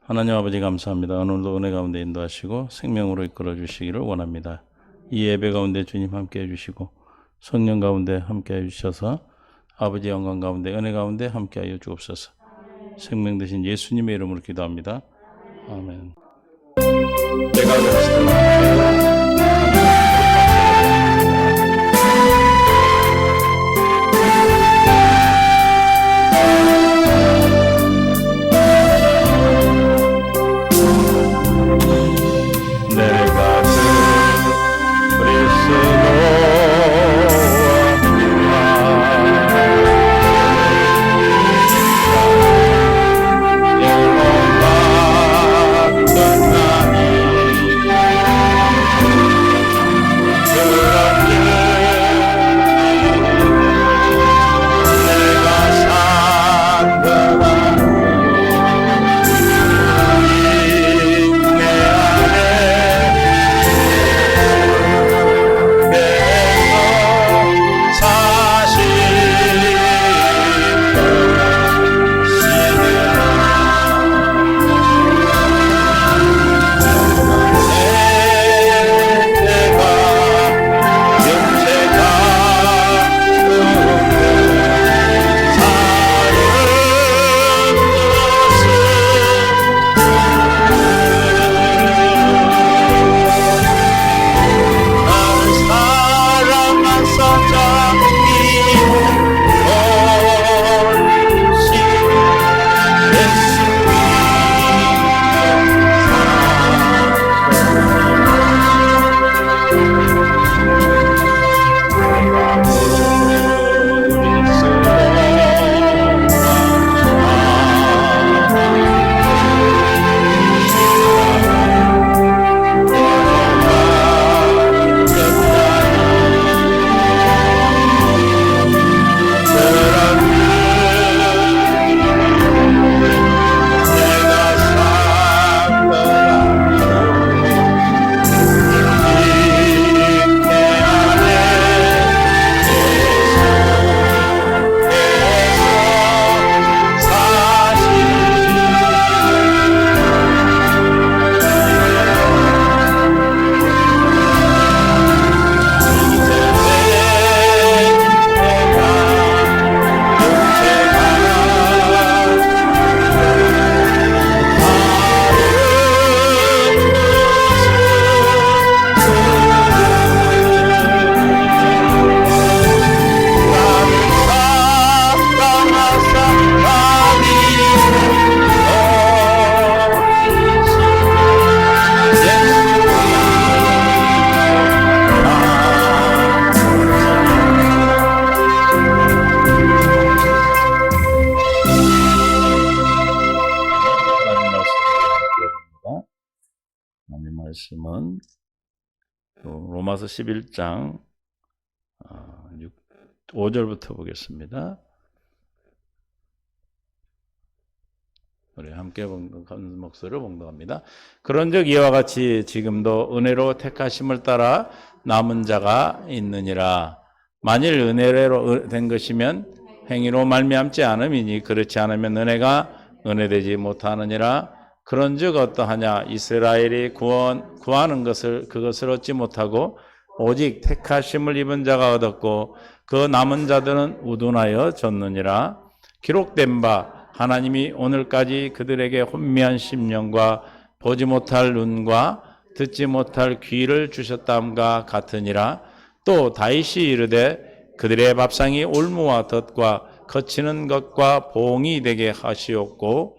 하나님 아버지 감사합니다. 오늘도 은혜 가운데 인도하시고 생명으로 이끌어 주시기를 원합니다. 이 예배 가운데 주님 함께 해주시고 성령 가운데 함께 해주셔서 아버지 영광 가운데 은혜 가운데 함께 하여 주옵소서. 생명 되신 예수님의 이름으로 기도합니다. 아멘. 말씀은 로마서 11장 5절부터 보겠습니다. 우리 함께 목소리로 봉독합니다. 그런즉 이와 같이 지금도 은혜로 택하심을 따라 남은 자가 있느니라. 만일 은혜로 된 것이면 행위로 말미암지 않음이니 그렇지 않으면 은혜가 은혜되지 못하느니라. 그런즉 어떠하냐? 이스라엘이 구하는 그것을 얻지 못하고 오직 택하심을 입은 자가 얻었고 그 남은 자들은 우둔하여 졌느니라. 기록된 바 하나님이 오늘까지 그들에게 혼미한 심령과 보지 못할 눈과 듣지 못할 귀를 주셨다함과 같으니라. 또 다윗이 이르되 그들의 밥상이 올무와 덫과 거치는 것과 봉이 되게 하시옵고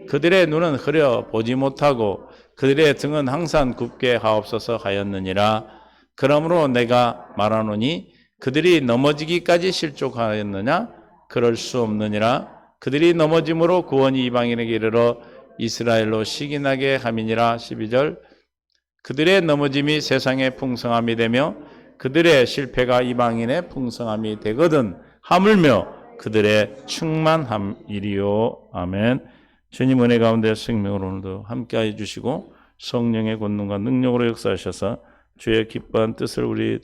그들의 눈은 흐려 보지 못하고 그들의 등은 항상 굽게 하옵소서 하였느니라. 그러므로 내가 말하노니 그들이 넘어지기까지 실족하였느냐? 그럴 수 없느니라. 그들이 넘어짐으로 구원이 이방인에게 이르러 이스라엘로 시기나게 함이니라. 12절. 그들의 넘어짐이 세상의 풍성함이 되며 그들의 실패가 이방인의 풍성함이 되거든 하물며 그들의 충만함이리요. 아멘. 주님 은혜 가운데 생명으로 오늘도 함께해 주시고 성령의 권능과 능력으로 역사하셔서 주의 기뻐한 뜻을 우리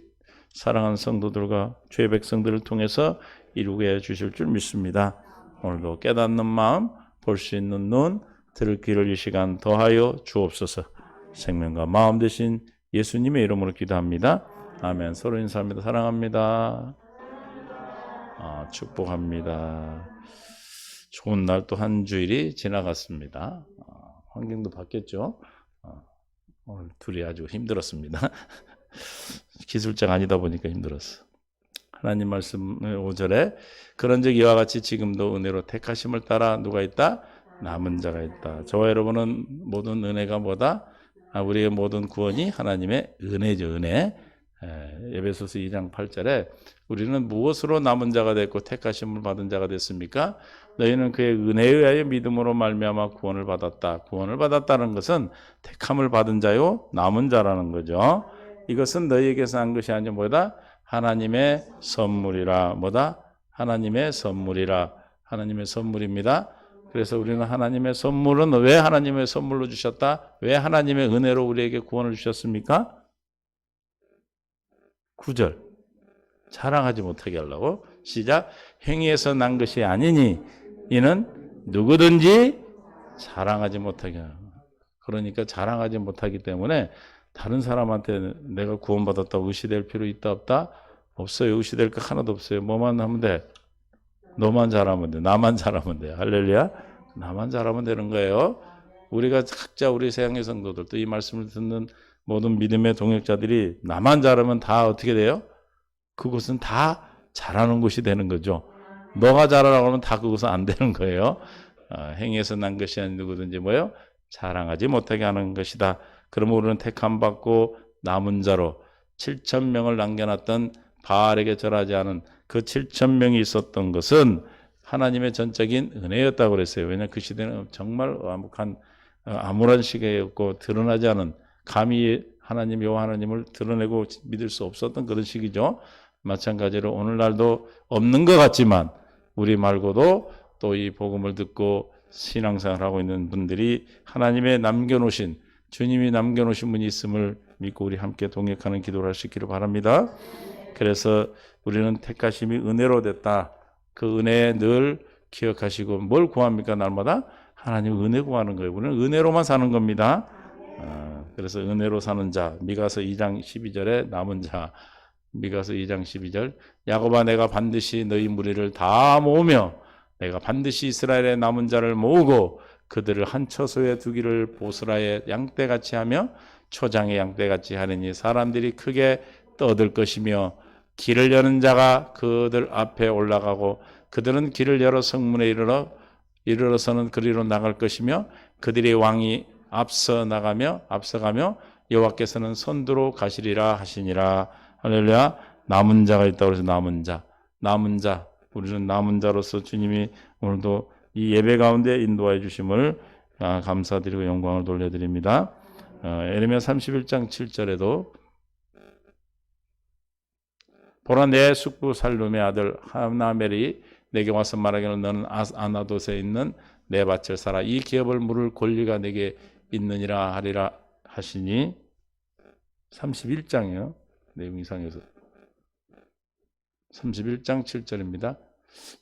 사랑하는 성도들과 주의 백성들을 통해서 이루게 해 주실 줄 믿습니다. 오늘도 깨닫는 마음, 볼 수 있는 눈, 들을 귀를 이 시간 더하여 주옵소서. 생명과 마음 되신 예수님의 이름으로 기도합니다. 아멘. 서로 인사합니다. 사랑합니다. 축복합니다. 좋은 날 또 한 주일이 지나갔습니다. 환경도 바뀌었죠. 오늘 둘이 아주 힘들었습니다. 기술자가 아니다 보니까 힘들었어. 하나님 말씀 5절에 그런즉 이와 같이 지금도 은혜로 택하심을 따라 누가 있다? 남은 자가 있다. 저와 여러분은 모든 은혜가 뭐다? 우리의 모든 구원이 하나님의 은혜죠. 은혜. 에베소서 2장 8절에 우리는 무엇으로 남은 자가 됐고 택하심을 받은 자가 됐습니까? 너희는 그의 은혜에 의하여 믿음으로 말미암아 구원을 받았다. 구원을 받았다는 것은 택함을 받은 자요 남은 자라는 거죠. 이것은 너희에게서 한 것이 아니라 뭐다? 하나님의 선물이라. 뭐다? 하나님의 선물이라. 하나님의 선물입니다. 그래서 우리는 하나님의 선물은 왜 하나님의 선물로 주셨다? 왜 하나님의 은혜로 우리에게 구원을 주셨습니까? 9절. 자랑하지 못하게 하려고. 시작. 행위에서 난 것이 아니니 이는 누구든지 자랑하지 못하게 하는. 그러니까 자랑하지 못하기 때문에 다른 사람한테 내가 구원받았다고 의시될 필요 있다 없다? 없어요. 의시될 거 하나도 없어요. 뭐만 하면 돼? 너만 잘하면 돼. 나만 잘하면 돼. 할렐루야. 나만 잘하면 되는 거예요. 우리가 각자 우리 세상의 성도들 또 이 말씀을 듣는 모든 믿음의 동역자들이 나만 잘하면 다 어떻게 돼요? 그것은 다 잘하는 것이 되는 거죠. 너가 잘하라고 하면 다 그것은 안 되는 거예요. 행위에서 난 것이 아닌 누구든지 뭐예요? 자랑하지 못하게 하는 것이다. 그러면 우리는 택함 받고 남은 자로 7,000명을 남겨놨던 바알에게 절하지 않은 그 7,000명이 있었던 것은 하나님의 전적인 은혜였다고 그랬어요. 왜냐하면 그 시대는 정말 암울한 시기였고 드러나지 않은 감히 하나님 여호와 하나님을 드러내고 믿을 수 없었던 그런 시기죠. 마찬가지로 오늘날도 없는 것 같지만 우리 말고도 또 이 복음을 듣고 신앙생활을 하고 있는 분들이 하나님의 남겨놓으신 주님이 남겨놓으신 분이 있음을 믿고 우리 함께 동역하는 기도를 할 수 있기를 바랍니다. 그래서 우리는 택하심이 은혜로 됐다. 그 은혜 늘 기억하시고 뭘 구합니까? 날마다 하나님 은혜 구하는 거예요. 우리는 은혜로만 사는 겁니다. 그래서 은혜로 사는 자, 미가서 2장 12절에 남은 자, 미가서 2장 12절, 야곱아 내가 반드시 너희 무리를 다 모으며 내가 반드시 이스라엘의 남은 자를 모으고 그들을 한 처소에 두기를 보스라의 양떼같이 하며 초장의 양떼같이 하느니 사람들이 크게 떠들 것이며 길을 여는 자가 그들 앞에 올라가고 그들은 길을 열어 성문에 이르러서는 그리로 나갈 것이며 그들의 왕이 앞서가며 여호와께서는 선두로 가시리라 하시니라. 할렐루야. 남은 자가 있다고 해서 남은 자. 우리는 남은 자로서 주님이 오늘도 이 예배 가운데 인도하여 주심을 감사드리고 영광을 돌려드립니다. 에레미야 31장 7절에도 보라 내 숙부 살룸의 아들 하나멜이 내게 와서 말하기를 너는 아나돗에 있는 내 밭을 사라. 이 기업을 물을 권리가 내게 있느니라 하리라 하시니 31장이요. 내용이상에서 31장 7절입니다.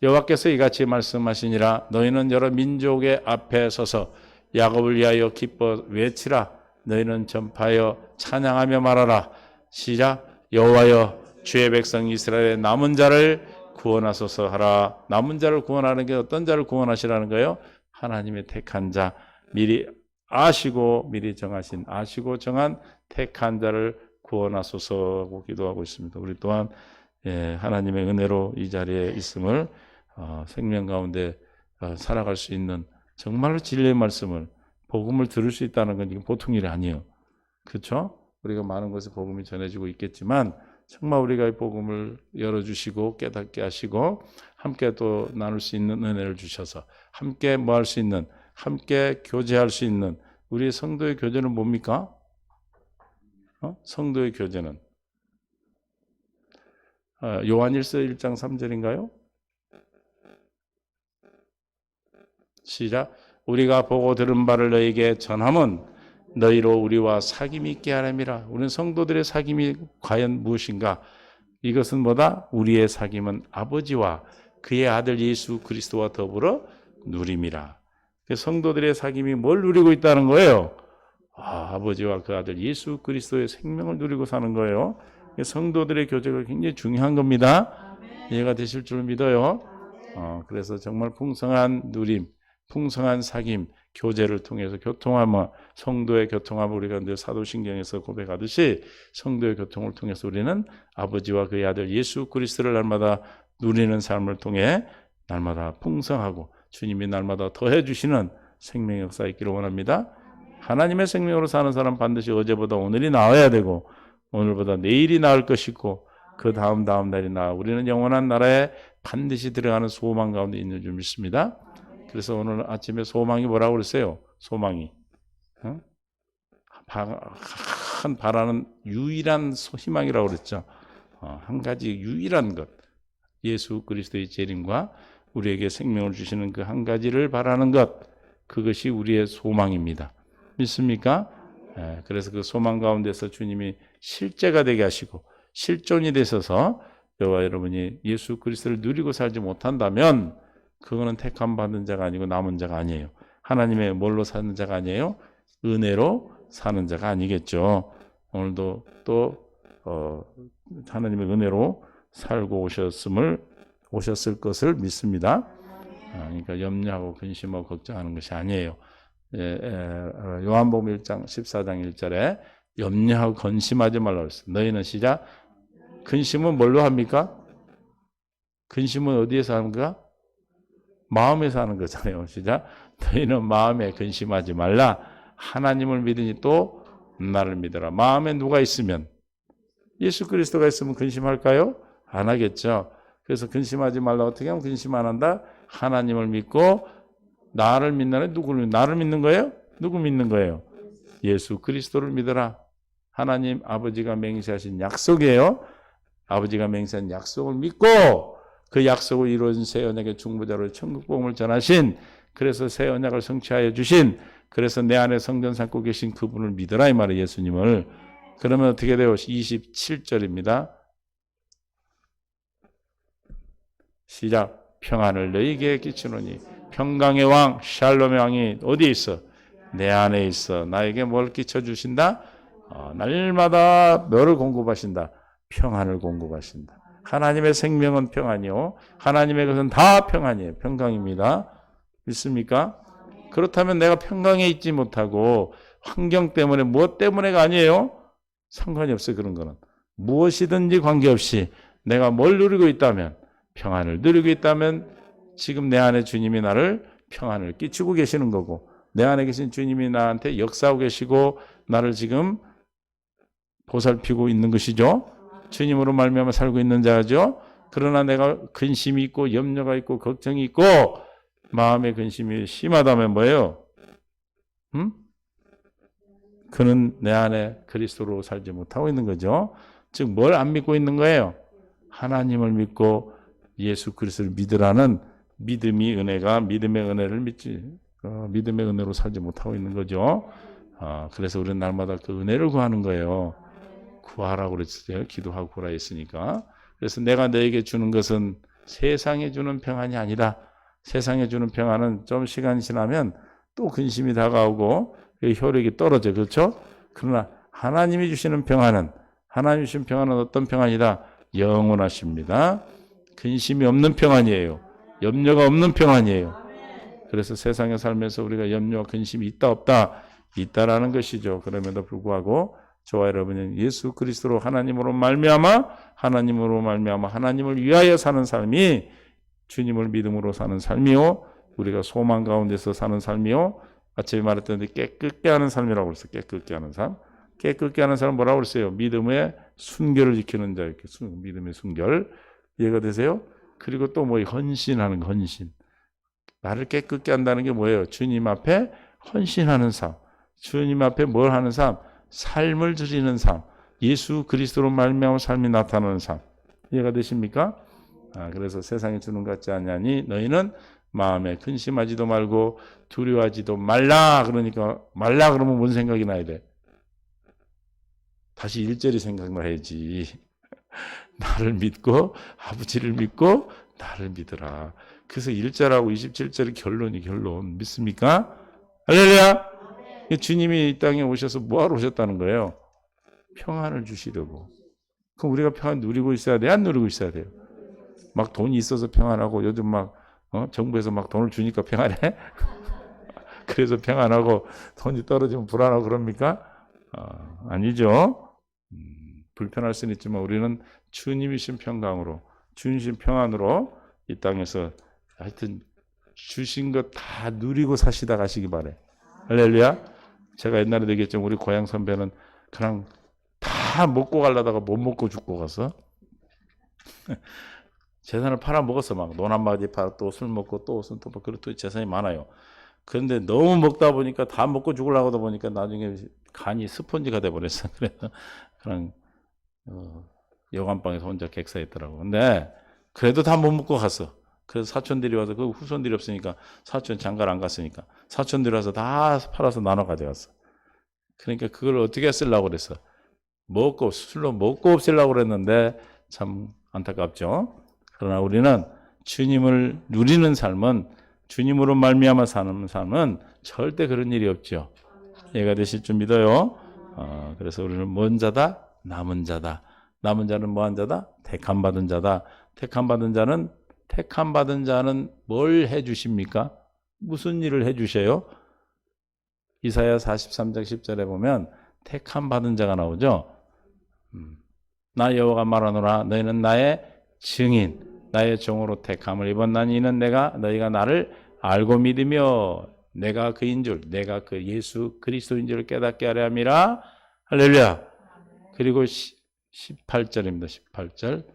여호와께서 이같이 말씀하시니라 너희는 여러 민족의 앞에 서서 야곱을 위하여 기뻐 외치라. 너희는 전파하여 찬양하며 말하라. 시작. 여호와여 주의 백성 이스라엘의 남은 자를 구원하소서 하라. 남은 자를 구원하는 게 어떤 자를 구원하시라는 거예요? 하나님의 택한 자, 미리 아시고 정한 택한 자를 구원하소서 하고 기도하고 있습니다. 우리 또한 하나님의 은혜로 이 자리에 있음을 생명 가운데 살아갈 수 있는 정말로 진리의 말씀을 복음을 들을 수 있다는 건 이게 보통 일이 아니에요. 그렇죠? 우리가 많은 것을 복음이 전해지고 있겠지만 정말 우리가 이 복음을 열어주시고 깨닫게 하시고 함께 또 나눌 수 있는 은혜를 주셔서 함께 뭐 할 수 있는 함께 교제할 수 있는 우리 성도의 교제는 뭡니까? 성도의 교제는 요한일서 1장 3절인가요? 시작. 우리가 보고 들은 바를 너희에게 전함은 너희로 우리와 사귐이 있게 하람이라. 우리는 성도들의 사귐이 과연 무엇인가? 이것은 뭐다? 우리의 사귐은 아버지와 그의 아들 예수 그리스도와 더불어 누림이라. 성도들의 사귐이 뭘 누리고 있다는 거예요? 아버지와 그 아들 예수 그리스도의 생명을 누리고 사는 거예요. 성도들의 교제가 굉장히 중요한 겁니다. 이해가 되실 줄 믿어요. 그래서 정말 풍성한 누림, 풍성한 사귐, 교제를 통해서 교통함, 성도의 교통함을 우리가 늘 사도신경에서 고백하듯이 성도의 교통을 통해서 우리는 아버지와 그의 아들 예수 그리스도를 날마다 누리는 삶을 통해 날마다 풍성하고 주님이 날마다 더해 주시는 생명의 역사 있기를 원합니다. 하나님의 생명으로 사는 사람 반드시 어제보다 오늘이 나아야 되고 오늘보다 내일이 나을 것이고 그 다음 날이 나아 우리는 영원한 나라에 반드시 들어가는 소망 가운데 있는 줄 믿습니다. 그래서 오늘 아침에 소망이 뭐라고 그랬어요? 소망이 한 바라는 유일한 희망이라고 그랬죠. 한 가지 유일한 것, 예수 그리스도의 재림과 우리에게 생명을 주시는 그 한 가지를 바라는 것, 그것이 우리의 소망입니다. 믿습니까? 그래서 그 소망 가운데서 주님이 실제가 되게 하시고 실존이 되셔서 저와 여러분이 예수 그리스도를 누리고 살지 못한다면 그거는 택함 받은 자가 아니고 남은 자가 아니에요. 하나님의 뭘로 사는 자가 아니에요? 은혜로 사는 자가 아니겠죠. 오늘도 또 하나님의 은혜로 살고 오셨을 것을 믿습니다. 그러니까 염려하고 근심하고 걱정하는 것이 아니에요. 요한복음 1장 14장 1절에 염려하고 근심하지 말라고 했어요. 너희는 시작. 근심은 뭘로 합니까? 근심은 어디에서 하는가? 마음에서 하는 거잖아요. 시작. 너희는 마음에 근심하지 말라. 하나님을 믿으니 또 나를 믿어라. 마음에 누가 있으면 예수 그리스도가 있으면 근심할까요? 안 하겠죠. 그래서 근심하지 말라. 어떻게 하면 근심 안 한다? 하나님을 믿고 나를 믿는 누구를 나를 믿는 거예요? 누구 믿는 거예요? 예수 그리스도를 믿어라. 하나님 아버지가 맹세하신 약속이에요. 아버지가 맹세한 약속을 믿고 그 약속을 이루어진 새 언약의 중보자로 천국 복음을 전하신, 그래서 새 언약을 성취하여 주신, 그래서 내 안에 성전 삼고 계신 그분을 믿어라 이 말이에요. 예수님을. 그러면 어떻게 돼요? 27절입니다. 시작. 평안을 너희에게 끼치노니 평강의 왕 샬롬의 왕이 어디에 있어? 내 안에 있어. 나에게 뭘 끼쳐주신다? 날마다 뭐를 공급하신다? 평안을 공급하신다. 하나님의 생명은 평안이요. 하나님의 것은 다 평안이에요. 평강입니다. 믿습니까? 그렇다면 내가 평강에 있지 못하고 환경 때문에 무엇 때문에가 아니에요. 상관이 없어요. 그런 거는. 무엇이든지 관계없이 내가 뭘 누리고 있다면, 평안을 누리고 있다면 지금 내 안에 주님이 나를 평안을 끼치고 계시는 거고, 내 안에 계신 주님이 나한테 역사하고 계시고 나를 지금 보살피고 있는 것이죠. 주님으로 말미암아 살고 있는 자죠. 그러나 내가 근심이 있고 염려가 있고 걱정이 있고 마음의 근심이 심하다면 뭐예요? 그는 내 안에 그리스도로 살지 못하고 있는 거죠. 즉 뭘 안 믿고 있는 거예요? 하나님을 믿고 예수 그리스도를 믿으라는 믿음의 은혜를 믿지, 믿음의 은혜로 살지 못하고 있는 거죠. 그래서 우리는 날마다 그 은혜를 구하는 거예요. 구하라고 그랬어요. 기도하고 구하라 했으니까. 그래서 내가 너에게 주는 것은 세상에 주는 평안이 아니라, 세상에 주는 평안은 좀 시간이 지나면 또 근심이 다가오고 효력이 떨어져. 그렇죠? 그러나 하나님이 주시는 평안은, 하나님이 주신 평안은 어떤 평안이다? 영원하십니다. 근심이 없는 평안이에요. 염려가 없는 평안이에요. 그래서 세상에 살면서 우리가 염려와 근심이 있다 없다? 있다라는 것이죠. 그럼에도 불구하고 저와 여러분은 예수 그리스도로 하나님으로 말미암아 하나님을 위하여 사는 삶이 주님을 믿음으로 사는 삶이요, 우리가 소망 가운데서 사는 삶이요, 아침에 말했던 깨끗게 하는 삶이라고 그랬어요. 깨끗게 하는 삶. 깨끗게 하는 사람 뭐라고 그랬어요? 믿음의 순결을 지키는 자. 이렇게 믿음의 순결. 이해가 되세요? 그리고 또 뭐 헌신하는 거, 헌신. 나를 깨끗게 한다는 게 뭐예요? 주님 앞에 헌신하는 삶. 주님 앞에 뭘 하는 삶? 삶을 드리는 삶. 예수 그리스도로 말미암아 삶이 나타나는 삶. 이해가 되십니까? 그래서 세상에 주는 것 같지 않냐니 너희는 마음에 근심하지도 말고 두려워하지도 말라. 그러니까 말라 그러면 뭔 생각이 나야 돼? 다시 1절이 생각나야지. 나를 믿고 아버지를 믿고 나를 믿으라. 그래서 1절하고 27절의 결론 믿습니까? 할렐루야. 주님이 이 땅에 오셔서 뭐하러 오셨다는 거예요? 평안을 주시려고. 그럼 우리가 평안 누리고 있어야 돼? 안 누리고 있어야 돼요? 막 돈이 있어서 평안하고 요즘 막 정부에서 막 돈을 주니까 평안해? 그래서 평안하고 돈이 떨어지면 불안하고 그럽니까? 아니죠. 불편할 수는 있지만 우리는 주님이신 평강으로, 주님이신 평안으로 이 땅에서 하여튼 주신 것 다 누리고 사시다 가시기 바래. 할렐루야. 제가 옛날에도 얘기했지만 우리 고향 선배는 그냥 다 먹고 가려다가 못 먹고 죽고 가서 재산을 팔아 먹었어. 막 논 한 마디 팔아 또 술 먹고 또 옷은 또 그렇게 재산이 많아요. 그런데 너무 먹다 보니까 다 먹고 죽으려고 하다 보니까 나중에 간이 스펀지가 돼버렸어. 그래서 그냥 여관방에서 혼자 객사했더라고. 근데 그래도 다 못 먹고 갔어. 그래서 사촌들이 와서 그 후손들이 없으니까 사촌 장가를 안 갔으니까 사촌들이 와서 다 팔아서 나눠 가져갔어. 그러니까 그걸 어떻게 쓰려고 그랬어. 먹고 술로 먹고 없애려고 그랬는데 참 안타깝죠. 그러나 우리는 주님을 누리는 삶은 주님으로 말미암아 사는 삶은 절대 그런 일이 없죠. 이해가 되실 줄 믿어요. 그래서 우리는 먼 자다, 남은 자다. 남은 자는 뭐한 자다? 택함 받은 자다. 택함 받은 자는 뭘 해주십니까? 무슨 일을 해주셔요? 이사야 43장 10절에 보면 택함 받은 자가 나오죠. 나 여호와가 말하노라 너희는 나의 증인 나의 종으로 택함을 입었나니 이는 너희가 나를 알고 믿으며 내가 그인 줄 내가 그 예수 그리스도인 줄을 깨닫게 하려 함이라. 할렐루야. 그리고 18절입니다. 18절.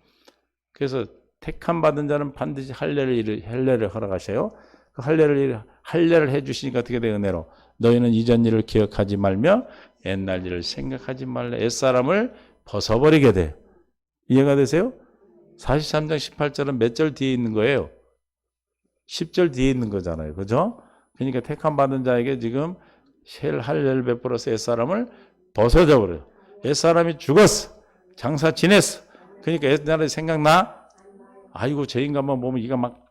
그래서 택함 받은 자는 반드시 할례를 허락하셔요. 그 할례를 해주시니까 어떻게 돼? 은혜로 너희는 이전 일을 기억하지 말며 옛날 일을 생각하지 말래. 옛사람을 벗어버리게 돼요. 이해가 되세요? 43장 18절은 몇 절 뒤에 있는 거예요? 10절 뒤에 있는 거잖아요. 그죠? 그러니까 택함 받은 자에게 지금 할례를 베풀어서 옛사람을 벗어져 버려요. 옛사람이 죽었어. 장사 지냈어. 그러니까 옛날에 생각나? 아이고 저 인간만 보면 이가 막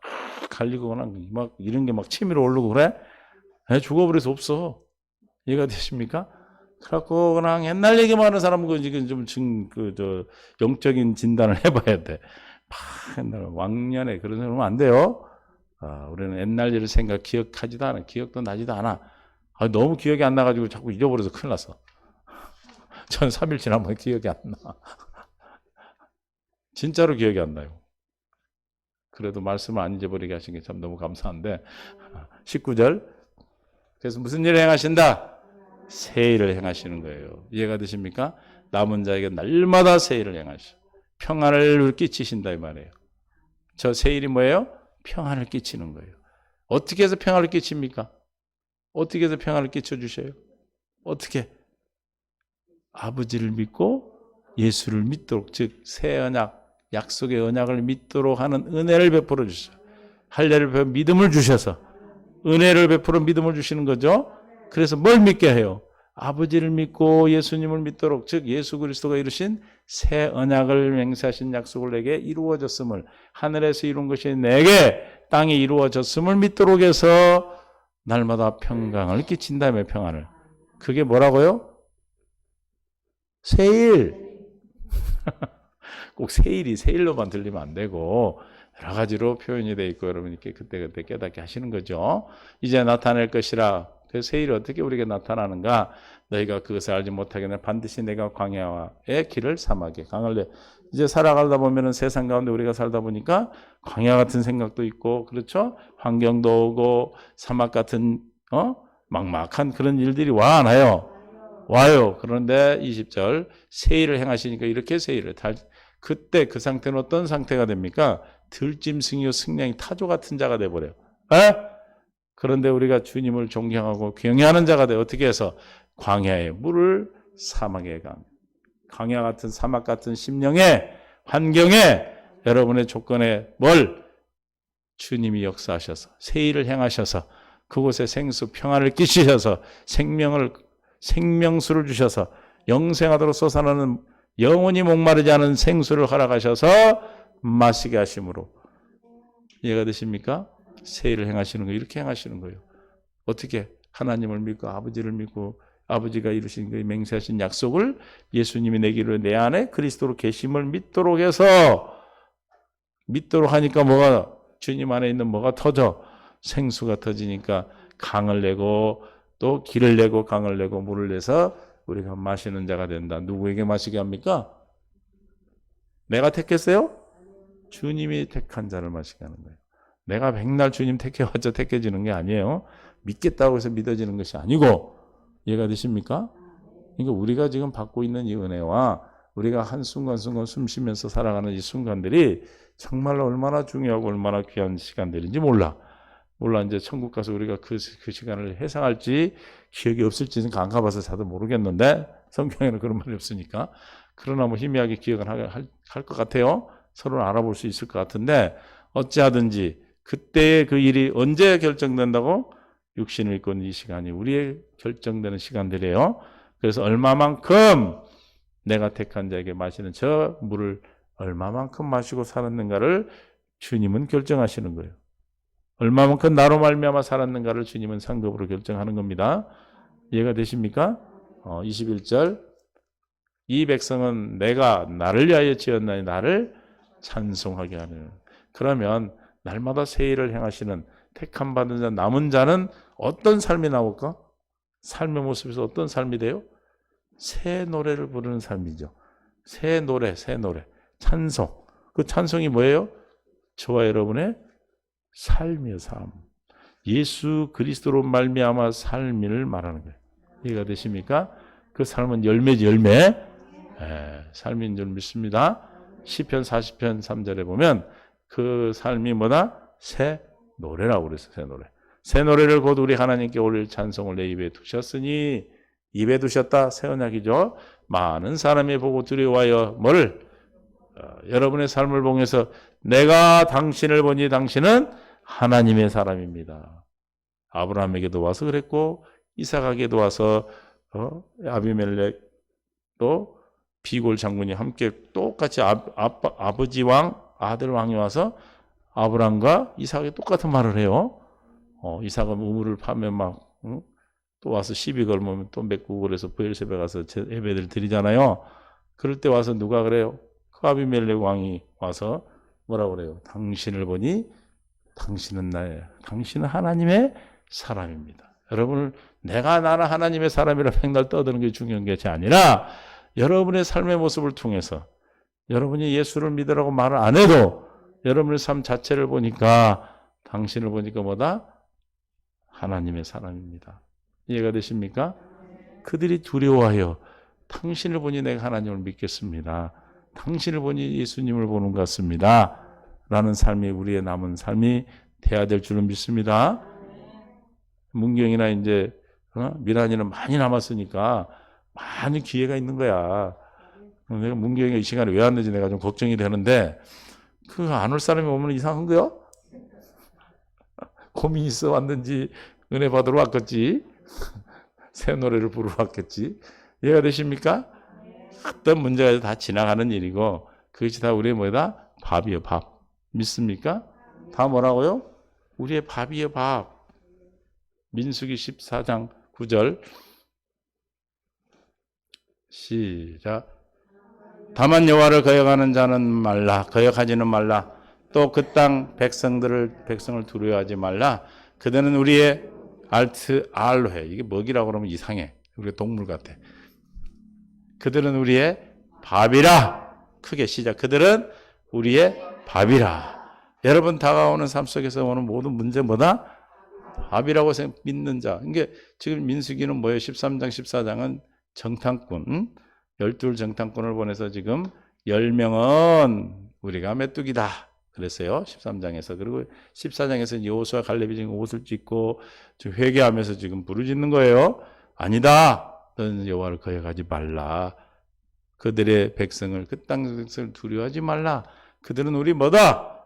갈리거나 막 이런 게 막 치밀어 오르고 그래? 죽어버려서 없어. 이해가 되십니까? 그래갖고 그냥 옛날 얘기만 하는 사람은 지금 좀 영적인 진단을 해봐야 돼. 옛날 왕년에 그런 사람은 안 돼요. 우리는 옛날 일을 기억하지도 않아. 기억도 나지도 않아. 너무 기억이 안 나가지고 자꾸 잊어버려서 큰일 났어. 전 3일 지나면 기억이 안 나. 진짜로 기억이 안 나요. 그래도 말씀을 안 잊어버리게 하신 게 참 너무 감사한데 19절 그래서 무슨 일을 행하신다? 새 일을 행하시는 거예요. 이해가 되십니까? 남은 자에게 날마다 새 일을 행하셔. 평안을 끼치신다 이 말이에요. 저 새 일이 뭐예요? 평안을 끼치는 거예요. 어떻게 해서 평안을 끼칩니까? 어떻게 해서 평안을 끼쳐주셔요? 어떻게? 아버지를 믿고 예수를 믿도록 즉 새 언약 약속의 언약을 믿도록 하는 은혜를 베풀어 주셔요. 할례를 베풀어 믿음을 주셔서 은혜를 베풀어 믿음을 주시는 거죠. 그래서 뭘 믿게 해요? 아버지를 믿고 예수님을 믿도록 즉 예수 그리스도가 이루신 새 언약을 맹세하신 약속을 내게 이루어졌음을 하늘에서 이룬 것이 내게 땅에 이루어졌음을 믿도록 해서 날마다 평강을 끼친다며 평안을. 그게 뭐라고요? 새일. 꼭 새일로만 들리면 안 되고 여러 가지로 표현이 되어 있고 여러분이 그때그때 깨닫게 하시는 거죠. 이제 나타낼 것이라. 그 새일이 어떻게 우리에게 나타나는가? 너희가 그것을 알지 못하겠네. 반드시 내가 광야의 길을 사막에 강을 내. 이제 살아가다 보면은 세상 가운데 우리가 살다 보니까 광야 같은 생각도 있고 그렇죠? 환경도 오고 사막 같은 막막한 그런 일들이 와 안 와요? 와요. 그런데 20절 새일을 행하시니까 이렇게 새일을 그때 그 상태는 어떤 상태가 됩니까? 들짐승이요 승냥이 타조 같은 자가 돼버려요. 그런데 우리가 주님을 존경하고 경외하는 자가 돼. 어떻게 해서? 광야의 물을 사막에 광야 같은 사막 같은 심령의 환경에 여러분의 조건에 주님이 역사하셔서 새일을 행하셔서 그곳에 생수 평안을 끼치셔서 생명수를 주셔서 영생하도록 솟아나는 영원히 목마르지 않은 생수를 허락하셔서 마시게 하심으로. 이해가 되십니까? 세일을 행하시는 거예요. 이렇게 행하시는 거예요. 어떻게? 하나님을 믿고 아버지를 믿고 아버지가 이루신 그 맹세하신 약속을 예수님이 내기로 내 안에 그리스도로 계심을 믿도록 해서 믿도록 하니까 뭐가 주님 안에 있는 뭐가 터져? 생수가 터지니까 강을 내고 또 길을 내고 강을 내고 물을 내서 우리가 마시는 자가 된다. 누구에게 마시게 합니까? 내가 택했어요? 주님이 택한 자를 마시게 하는 거예요. 내가 백날 주님 택해왔자 택해지는 게 아니에요. 믿겠다고 해서 믿어지는 것이 아니고, 이해가 되십니까? 그러니까 우리가 지금 받고 있는 이 은혜와 우리가 한순간순간 숨 쉬면서 살아가는 이 순간들이 정말로 얼마나 중요하고 얼마나 귀한 시간들인지 몰라. 이제 천국 가서 우리가 그 시간을 해상할지 기억이 없을지는 안 가봐서 자도 모르겠는데, 성경에는 그런 말이 없으니까. 그러나 뭐 희미하게 기억을 할 것 같아요. 서로 알아볼 수 있을 것 같은데, 어찌하든지 그때의 그 일이 언제 결정된다고? 육신을 입고 있는 이 시간이 우리의 결정되는 시간들이에요. 그래서 얼마만큼 내가 택한 자에게 마시는 저 물을 얼마만큼 마시고 살았는가를 주님은 결정하시는 거예요. 얼마만큼 나로 말미암아 살았는가를 주님은 상급으로 결정하는 겁니다. 이해가 되십니까? 21절 이 백성은 내가 나를 위하여 지었나니 나를 찬송하게 하는. 그러면 날마다 세일을 행하시는 택함 받은 자 남은 자는 어떤 삶이 나올까? 삶의 모습에서 어떤 삶이 돼요? 새 노래를 부르는 삶이죠. 새 노래 찬송. 그 찬송이 뭐예요? 저와 여러분의 삶이에요. 삶. 예수 그리스도로 말미암아 삶을 말하는 거예요. 이해가 되십니까? 그 삶은 열매지, 열매. 삶인 줄 믿습니다. 시편 40편 3절에 보면 그 삶이 뭐다? 새 노래라고 그랬어요. 새 노래. 새 노래를 곧 우리 하나님께 올릴 찬송을 내 입에 두셨으니, 입에 두셨다. 새 언약이죠. 많은 사람이 보고 두려워하여 뭐를? 여러분의 삶을 보면서 내가 당신을 보니 당신은 하나님의 사람입니다. 아브라함에게도 와서 그랬고 이삭에게도 와서 아비멜렉도 비골 장군이 함께 똑같이 아버지 왕, 아들 왕이 와서 아브라함과 이삭이 똑같은 말을 해요. 이삭은 우물을 파면 또 와서 시비 걸면 또 맺고 그래서 브엘세바 가서 예배를 드리잖아요. 그럴 때 와서 누가 그래요? 그 아비멜렉 왕이 와서 뭐라고 그래요? 당신을 보니 당신은 당신은 하나님의 사람입니다. 여러분을 내가 나는 하나님의 사람이라 맨날 떠드는 게 중요한 것이 아니라 여러분의 삶의 모습을 통해서 여러분이 예수를 믿으라고 말을 안 해도 여러분의 삶 자체를 보니까 당신을 보니까 뭐다? 하나님의 사람입니다. 이해가 되십니까? 그들이 두려워하여 당신을 보니 내가 하나님을 믿겠습니다. 당신을 보니 예수님을 보는 것 같습니다. 라는 삶이 우리의 남은 삶이 돼야 될 줄은 믿습니다. 문경이나 이제 미란이는 많이 남았으니까 많이 기회가 있는 거야. 내가 문경이가 이 시간에 왜 왔는지 내가 좀 걱정이 되는데 그 안 올 사람이 오면 이상한 거야? 고민이 있어 왔는지 은혜 받으러 왔겠지. 새 노래를 부르러 왔겠지. 이해가 되십니까? 어떤 문제가 다 지나가는 일이고 그것이 다 우리의 뭐다? 밥이에요. 밥. 믿습니까? 다 뭐라고요? 우리의 밥이에요. 밥. 민수기 14장 9절 시작. 다만 여호와를 거역하는 자는 말라. 거역하지는 말라. 또 그 땅 백성을 두려워하지 말라. 그들은 우리의 알로해. 이게 먹이라고 그러면 이상해. 우리 동물 같아. 그들은 우리의 밥이라. 크게 시작. 그들은 우리의 밥이라. 여러분 다가오는 삶 속에서 오는 모든 문제 뭐다? 밥이라고 믿는 자. 이게 지금 민수기는 뭐예요? 13장, 14장은 정탐꾼, 12 정탐꾼을 보내서 지금 10명은 우리가 메뚜기다. 그랬어요. 13장에서. 그리고 14장에서 여호수아 갈렙이 지금 옷을 찢고 지금 회개하면서 지금 부르짖는 거예요. 아니다. 너는 여호와를 거역하지 말라. 그들의 백성을, 그 땅 백성을 두려워하지 말라. 그들은 우리 뭐다?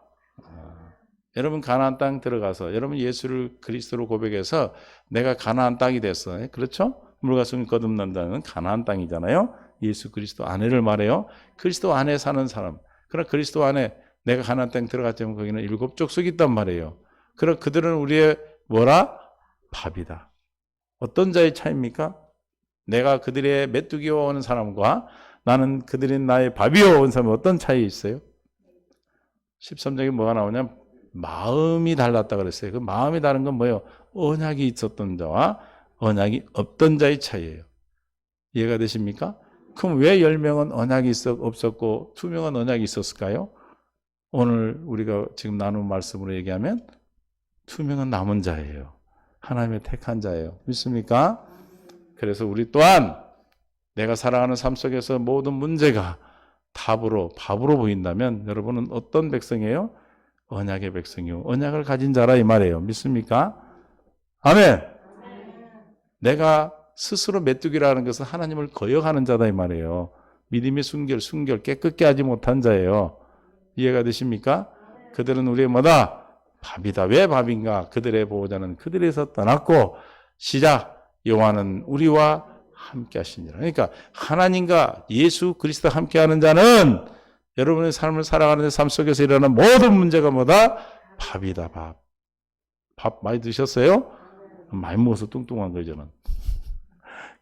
여러분 가나안 땅 들어가서 여러분 예수를 그리스도로 고백해서 내가 가나안 땅이 됐어. 그렇죠? 물과 솜이 거듭난다는 가나안 땅이잖아요. 예수 그리스도 안에를 말해요. 그리스도 안에 사는 사람. 그러나 그리스도 안에 내가 가나안 땅 들어갔자면 거기는 7 족속이 있단 말이에요. 그들은 우리의 뭐라? 밥이다. 어떤 자의 차이입니까? 내가 그들의 메뚜기와 오는 사람과 나는 그들이 나의 밥이여 온 사람이 어떤 차이 있어요? 13장에 뭐가 나오냐면 마음이 달랐다 그랬어요. 그 마음이 다른 건 뭐예요? 언약이 있었던 자와 언약이 없던 자의 차이예요. 이해가 되십니까? 그럼 왜 10명은 언약이 없었고 2명은 언약이 있었을까요? 오늘 우리가 지금 나눈 말씀으로 얘기하면 2명은 남은 자예요. 하나님의 택한 자예요. 믿습니까? 그래서 우리 또한 내가 살아가는 삶 속에서 모든 문제가 밥으로 보인다면 여러분은 어떤 백성이에요? 언약의 백성이요. 언약을 가진 자라 이 말이에요. 믿습니까? 아멘. 내가 스스로 메뚜기라는 것은 하나님을 거역하는 자다 이 말이에요. 믿음의 순결 깨끗게 하지 못한 자예요. 이해가 되십니까? 그들은 우리의 뭐다? 밥이다. 왜 밥인가? 그들의 보호자는 그들에서 떠났고 시작 여호와는 우리와 함께 하시니라. 그러니까 하나님과 예수 그리스도 함께 하는 자는 여러분의 삶을 살아가는 삶 속에서 일어나는 모든 문제가 뭐다? 밥이다. 밥 많이 드셨어요? 많이 먹어서 뚱뚱한 거예요, 저는.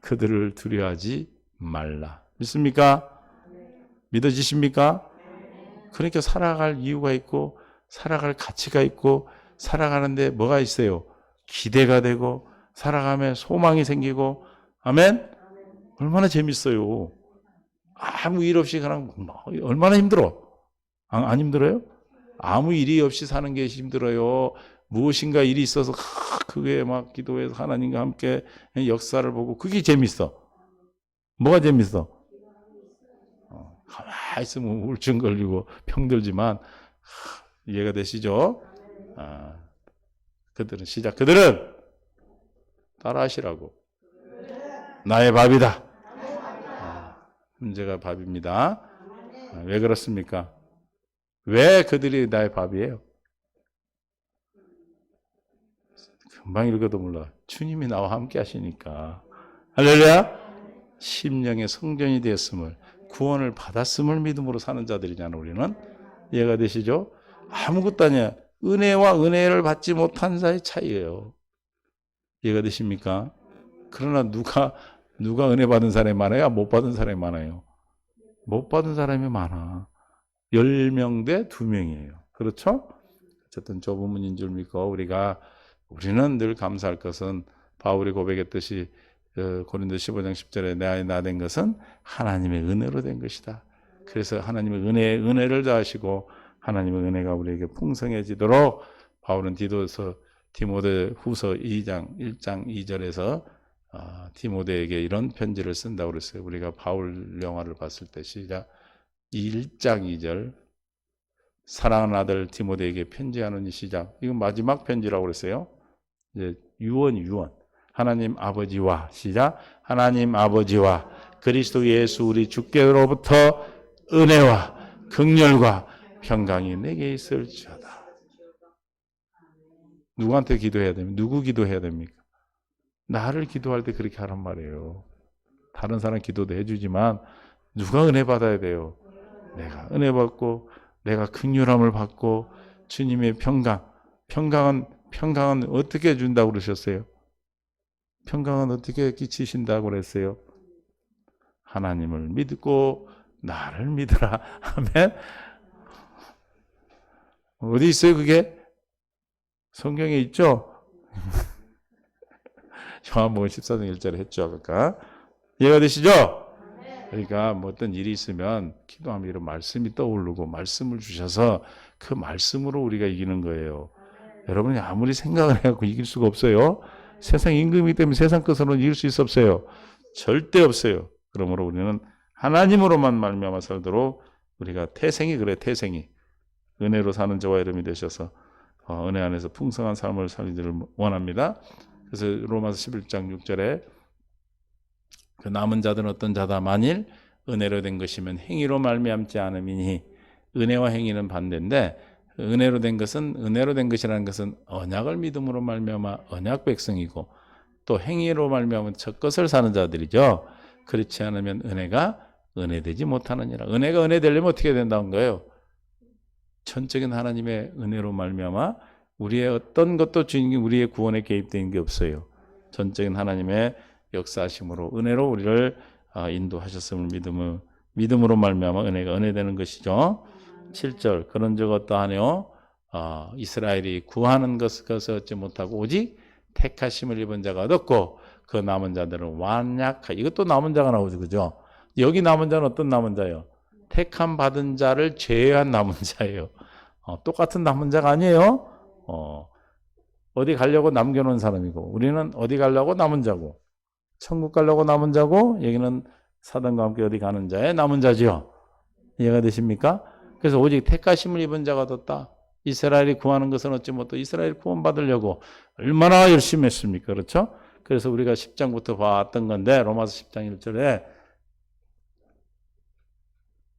그들을 두려워하지 말라. 믿습니까? 믿어지십니까? 그러니까 살아갈 이유가 있고 살아갈 가치가 있고 살아가는데 뭐가 있어요? 기대가 되고 살아가면 소망이 생기고 아멘? 얼마나 재밌어요. 아무 일 없이 그냥 얼마나 힘들어. 안 힘들어요? 아무 일이 없이 사는 게 힘들어요. 무엇인가 일이 있어서 그게 막 기도해서 하나님과 함께 역사를 보고 그게 재밌어. 뭐가 재밌어? 가만히 있으면 우울증 걸리고 병들지만 이해가 되시죠? 그들은 따라하시라고. 나의 밥이다. 문제가 밥입니다. 왜 그렇습니까? 왜 그들이 나의 밥이에요? 금방 읽어도 몰라. 주님이 나와 함께 하시니까. 할렐루야. 심령의 성전이 되었음을 구원을 받았음을 믿음으로 사는 자들이잖아 우리는. 이해가 되시죠? 아무것도 아니야. 은혜와 은혜를 받지 못한 자의 차이예요. 이해가 되십니까? 그러나 누가 은혜 받은 사람이 많아요? 못 받은 사람이 많아요? 못 받은 사람이 많아. 10명 대 2명이에요. 그렇죠? 어쨌든 좁은 문인 줄 믿고 우리는 늘 감사할 것은 바울이 고백했듯이 고린도 15장 10절에 내 안에 나 된 것은 하나님의 은혜로 된 것이다. 그래서 하나님의 은혜를 다하시고 하나님의 은혜가 우리에게 풍성해지도록 바울은 디모데 후서 1장 2절에서 디모데에게 이런 편지를 쓴다고 그랬어요. 우리가 바울 영화를 봤을 때 시작 1장 2절 사랑하는 아들 디모데에게 편지하는 이 시작 이건 마지막 편지라고 그랬어요. 이제 유언 하나님 아버지와 시작 하나님 아버지와 그리스도 예수 우리 주께로부터 은혜와 긍휼과 평강이 내게 있을지어다. 누구한테 기도해야 됩니까? 누구 기도해야 됩니까? 나를 기도할 때 그렇게 하란 말이에요. 다른 사람 기도도 해주지만 누가 은혜 받아야 돼요? 내가 은혜 받고 내가 긍휼함을 받고 주님의 평강은 어떻게 준다고 그러셨어요? 평강은 어떻게 끼치신다고 그랬어요? 하나님을 믿고 나를 믿으라. 아멘. 어디 있어요 그게? 성경에 있죠? 요한복음 14장 1절에 했죠. 아까 이해가 되시죠? 그러니까 뭐 어떤 일이 있으면 기도하면 이런 말씀이 떠오르고 말씀을 주셔서 그 말씀으로 우리가 이기는 거예요. 여러분이 아무리 생각을 해갖고 이길 수가 없어요. 세상 임금이기 때문에 세상 것으로는 이길 수 있어 없어요? 절대 없어요. 그러므로 우리는 하나님으로만 말미암아 살도록 우리가 태생이 은혜로 사는 자와 이름이 되셔서 은혜 안에서 풍성한 삶을 살기를 원합니다. 그래서 로마서 11장 6절에 그 남은 자들은 어떤 자다 만일 은혜로 된 것이면 행위로 말미암지 않음이니 은혜와 행위는 반대인데 은혜로 된 것이라는 것은 언약을 믿음으로 말미암아 언약 백성이고 또 행위로 말미암아 첫 것을 사는 자들이죠. 그렇지 않으면 은혜가 은혜되지 못하느니라. 은혜가 은혜되려면 어떻게 된다는 거예요? 전적인 하나님의 은혜로 말미암아 우리의 어떤 것도 주님이 우리의 구원에 개입된 게 없어요. 전적인 하나님의 역사하심으로 은혜로 우리를 인도하셨음을 믿음으로 말미암아 은혜가 은혜되는 것이죠. 7절 그런 적 어떠하뇨? 이스라엘이 구하는 것을 얻지 못하고 오직 택하심을 입은 자가 얻었고 그 남은 자들은 완약하. 이것도 남은 자가 나오죠, 그죠? 여기 남은 자는 어떤 남은 자예요? 택함 받은 자를 제외한 남은 자예요. 똑같은 남은 자가 아니에요. 어디 가려고 남겨놓은 사람이고 우리는 어디 가려고 남은 자고 천국 가려고 남은 자고 여기는 사단과 함께 어디 가는 자의 남은 자지요. 이해가 되십니까? 그래서 오직 택하심을 입은 자가 얻었다. 이스라엘이 구하는 것은 얻지 못하고 이스라엘 구원받으려고 얼마나 열심히 했습니까? 그렇죠? 그래서 우리가 10장부터 봤던 건데 로마서 10장 1절에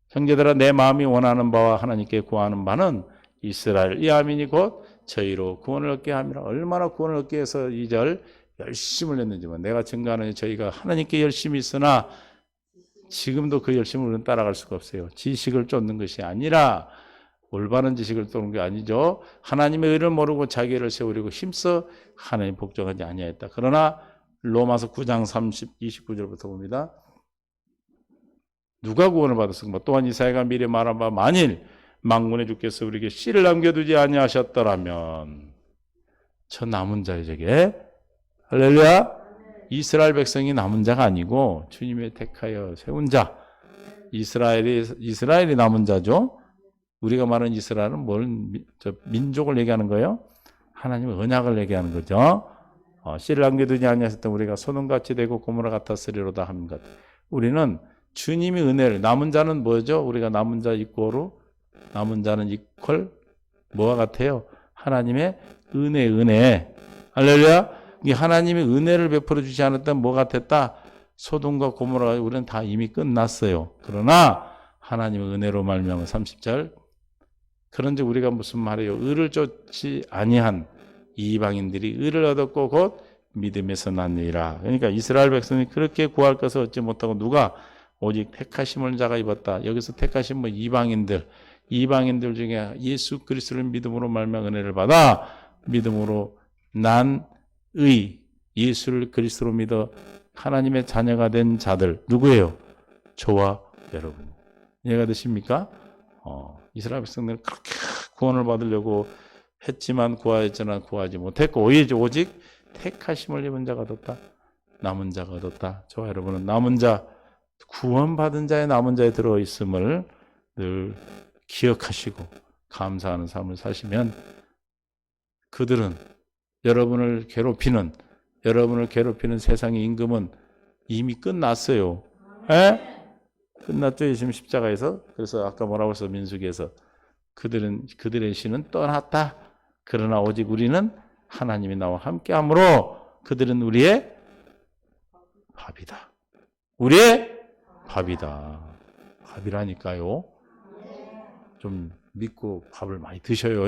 형제들아 내 마음이 원하는 바와 하나님께 구하는 바는 이스라엘 이 아민이 곧 저희로 구원을 얻게 함이라. 얼마나 구원을 얻기 위해서 2절 열심을 했는지만 내가 증거하는 저희가 하나님께 열심히 있으나 지금도 그 열심을 우리는 따라갈 수가 없어요. 지식을 쫓는 것이 아니라 올바른 지식을 쫓는 게 아니죠. 하나님의 의를 모르고 자기를 세우려고 힘써 하나님 복종하지 아니하였다. 그러나 로마서 9장 29절부터 봅니다. 누가 구원을 받았을까? 또한 이사야가 미리 말한 바 만일 만군의 주께서 우리에게 씨를 남겨두지 아니하셨더라면 저 남은 자의 저게 할렐루야. 이스라엘 백성이 남은 자가 아니고 주님의 택하여 세운 자 이스라엘이 남은 자죠. 우리가 말하는 이스라엘은 민족을 얘기하는 거예요. 하나님의 언약을 얘기하는 거죠. 씨를 남겨두지 아니하셨던 우리가 소돔같이 되고 고모라 같았으리로다 하는 것. 우리는 주님이 은혜를 남은 자는 뭐죠? 우리가 남은 자 이꼬로 남은 자는 이퀄 뭐와 같아요? 하나님의 은혜. 할렐루야. 이 하나님이 은혜를 베풀어 주지 않았다면 뭐 같았다? 소돔과 고모라가 우리는 다 이미 끝났어요. 그러나 하나님의 은혜로 말미암아 30절 그런즉 우리가 무슨 말이에요? 의를 쫓지 아니한 이방인들이 의를 얻었고 곧 믿음에서 났느니라. 그러니까 이스라엘 백성이 그렇게 구할 것을 얻지 못하고 누가 오직 택하심을 자가 입었다. 여기서 택하신 뭐 이방인들 중에 예수 그리스도를 믿음으로 말미암아 은혜를 받아 믿음으로 난 의 예수를 그리스도로 믿어 하나님의 자녀가 된 자들 누구예요? 저와 여러분. 이해가 되십니까? 이스라엘 백성들은 그렇게 구원을 받으려고 했지만 구하였지만 구하지 못했고 오직 택하심을 입은 자가 얻었다. 남은 자가 얻었다. 저와 여러분은 남은 자 구원받은 자의 남은 자에 들어있음을 늘 기억하시고 감사하는 삶을 사시면 그들은 여러분을 괴롭히는 세상의 임금은 이미 끝났어요. 에? 끝났죠. 예수님 십자가에서. 그래서 아까 뭐라고 했어? 민수기에서 그들의 신은 떠났다. 그러나 오직 우리는 하나님이 나와 함께함으로 그들은 우리의 밥이다. 우리의 밥이다. 밥이라니까요. 좀 믿고 밥을 많이 드셔요.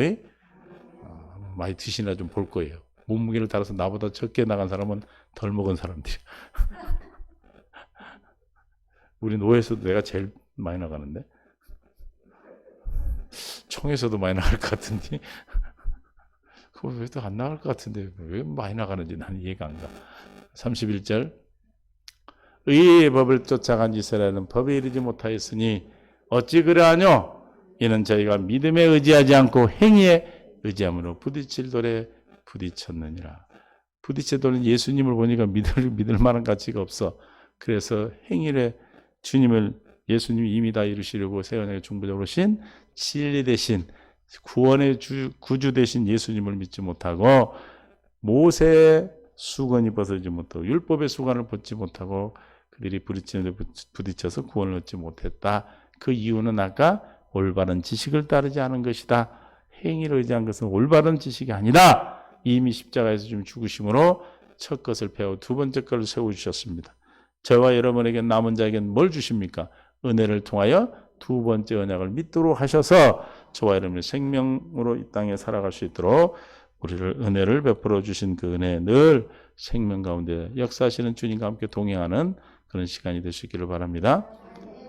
많이 드시나 좀 볼 거예요. 몸무게를 따라서 나보다 적게 나간 사람은 덜 먹은 사람들이야. 우리 노예에서도 내가 제일 많이 나가는데 총에서도 많이 나갈 것 같은데 그거 왜 또 안 나갈 것 같은데 왜 많이 나가는지 나는 이해가 안 가. 31절 의의 법을 쫓아간 이스라엘은 법에 이르지 못하였으니 어찌 그러하뇨? 이는 저희가 믿음에 의지하지 않고 행위에 의지함으로 부딪힐 돌에 부딪혔느니라. 부딪힐 돌은 예수님을 보니까 믿을 만한 가치가 없어. 그래서 행위에 예수님이 이미 다 이루시려고 세원에게 중보적으로 신 진리 대신 구원의 구주 대신 예수님을 믿지 못하고 모세의 수건이 벗어지지 못하고 율법의 수건을 벗지 못하고 그들이 부딪혀서 구원을 얻지 못했다. 그 이유는 아까 올바른 지식을 따르지 않은 것이다. 행위를 의지한 것은 올바른 지식이 아니다. 이미 십자가에서 좀 죽으심으로 첫 것을 배워 두 번째 것을 세워주셨습니다. 저와 여러분에게 남은 자에게는 뭘 주십니까? 은혜를 통하여 두 번째 언약을 믿도록 하셔서 저와 여러분의 생명으로 이 땅에 살아갈 수 있도록 우리를 은혜를 베풀어 주신 그 은혜 늘 생명 가운데 역사하시는 주님과 함께 동행하는 그런 시간이 될 수 있기를 바랍니다.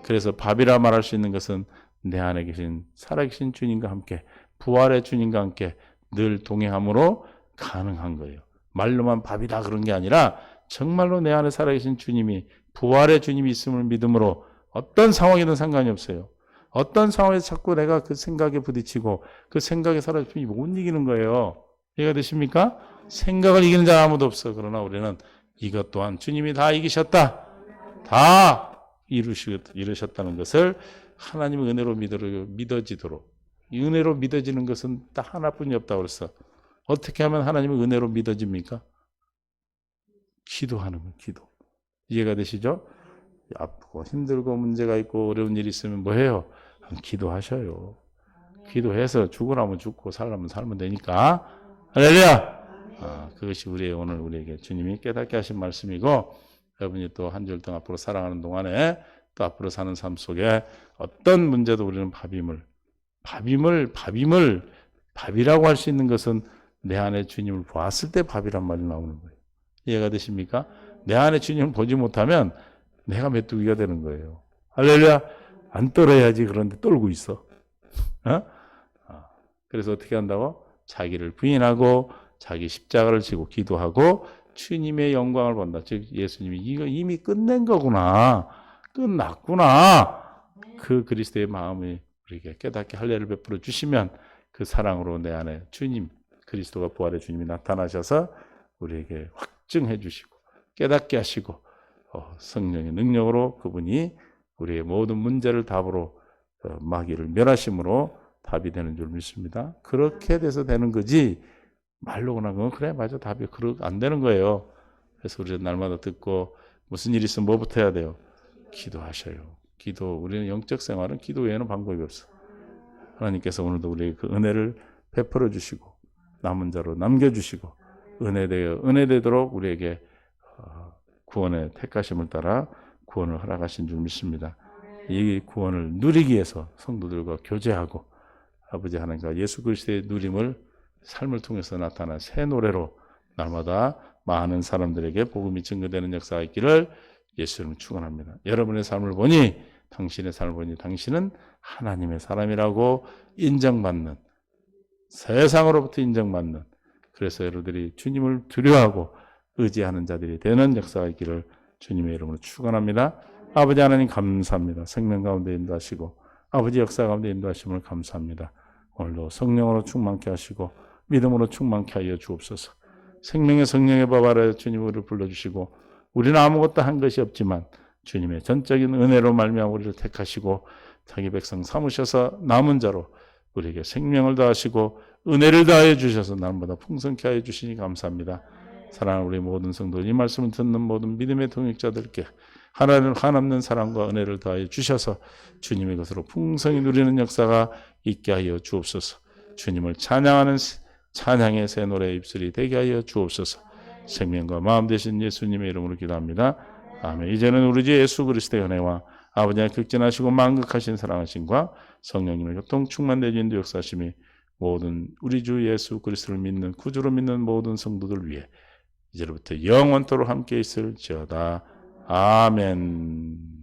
그래서 밥이라 말할 수 있는 것은 내 안에 계신 살아계신 주님과 함께 부활의 주님과 함께 늘 동행함으로 가능한 거예요. 말로만 밥이다 그런 게 아니라 정말로 내 안에 살아계신 주님이, 부활의 주님이 있음을 믿음으로 어떤 상황이든 상관이 없어요. 어떤 상황에서 자꾸 내가 그 생각에 부딪히고 그 생각에 사로잡히면 못 이기는 거예요. 이해가 되십니까? 생각을 이기는 자 아무도 없어. 그러나 우리는 이것 또한 주님이 다 이기셨다. 다 이루셨다는 것을 하나님의 은혜로 믿어지도록. 이 은혜로 믿어지는 것은 딱 하나뿐이 없다고 그랬어. 어떻게 하면 하나님의 은혜로 믿어집니까? 기도하는 거예요. 기도. 이해가 되시죠? 아프고 힘들고 문제가 있고 어려운 일이 있으면 뭐 해요? 기도하셔요. 기도해서 죽으라면 죽고 살라면 살면 되니까. 할렐루야! 그것이 오늘 우리에게 주님이 깨닫게 하신 말씀이고, 여러분이 또 한 주 동안 앞으로 살아가는 동안에 또 앞으로 사는 삶 속에 어떤 문제도 우리는 밥이라고 할 수 있는 것은 내 안에 주님을 보았을 때 밥이란 말이 나오는 거예요. 이해가 되십니까? 내 안에 주님을 보지 못하면 내가 메뚜기가 되는 거예요. 할렐루야! 안 떨어야지. 그런데 떨고 있어. 그래서 어떻게 한다고? 자기를 부인하고 자기 십자가를 지고 기도하고 주님의 영광을 본다. 즉 예수님이 이거 이미 끝낸 거구나. 끝났구나. 그 그리스도의 마음이 우리에게 깨닫게 할례를 베풀어 주시면 그 사랑으로 내 안에 주님, 그리스도가 부활의 주님이 나타나셔서 우리에게 확증해 주시고 깨닫게 하시고 성령의 능력으로 그분이 우리의 모든 문제를 답으로 마귀를 멸하심으로 답이 되는 줄 믿습니다. 그렇게 돼서 되는 거지 말로 그냥 그래 맞아 답이 안 되는 거예요. 그래서 우리는 날마다 듣고 무슨 일 있으면 뭐부터 해야 돼요? 기도하셔요. 우리는 영적 생활은 기도 외에는 방법이 없어. 하나님께서 오늘도 우리에게 그 은혜를 베풀어 주시고 남은 자로 남겨주시고 은혜되도록 우리에게 구원의 택하심을 따라 구원을 허락하신 줄 믿습니다. 이 구원을 누리기 위해서 성도들과 교제하고 아버지 하나님과 예수 그리스도의 누림을 삶을 통해서 나타난 새 노래로 날마다 많은 사람들에게 복음이 증거되는 역사가 있기를 예수님을 축원합니다. 여러분의 삶을 보니 당신의 삶을 보니 당신은 하나님의 사람이라고 인정받는, 세상으로부터 인정받는, 그래서 여러분들이 주님을 두려워하고 의지하는 자들이 되는 역사가 있기를 주님의 이름으로 축원합니다. 아버지 하나님 감사합니다. 생명 가운데 인도하시고 아버지 역사 가운데 인도하심을 감사합니다. 오늘도 성령으로 충만케 하시고 믿음으로 충만케 하여 주옵소서. 생명의 성령의 법 아래 주님을 불러주시고 우리는 아무것도 한 것이 없지만 주님의 전적인 은혜로 말미암아 우리를 택하시고 자기 백성 삼으셔서 남은 자로 우리에게 생명을 더하시고 은혜를 더하여 주셔서 날마다 풍성케 하여 주시니 감사합니다. 사랑하는 우리 모든 성도 이 말씀을 듣는 모든 믿음의 동역자들께 하나님을 한없는 사랑과 은혜를 더하여 주셔서 주님의 것으로 풍성히 누리는 역사가 있게 하여 주옵소서. 주님을 찬양하는 찬양의 새 노래의 입술이 되게 하여 주옵소서. 생명과 마음 되신 예수님의 이름으로 기도합니다. 아멘. 이제는 우리 주 예수 그리스도의 은혜와 아버지의 극진하시고 만극하신 사랑하심과 성령님의 교통 충만되어 인도 역사하심이 모든 우리 주 예수 그리스도를 믿는 구주로 믿는 모든 성도들 위해 이제부터 영원토록 함께 있을지어다. 아멘.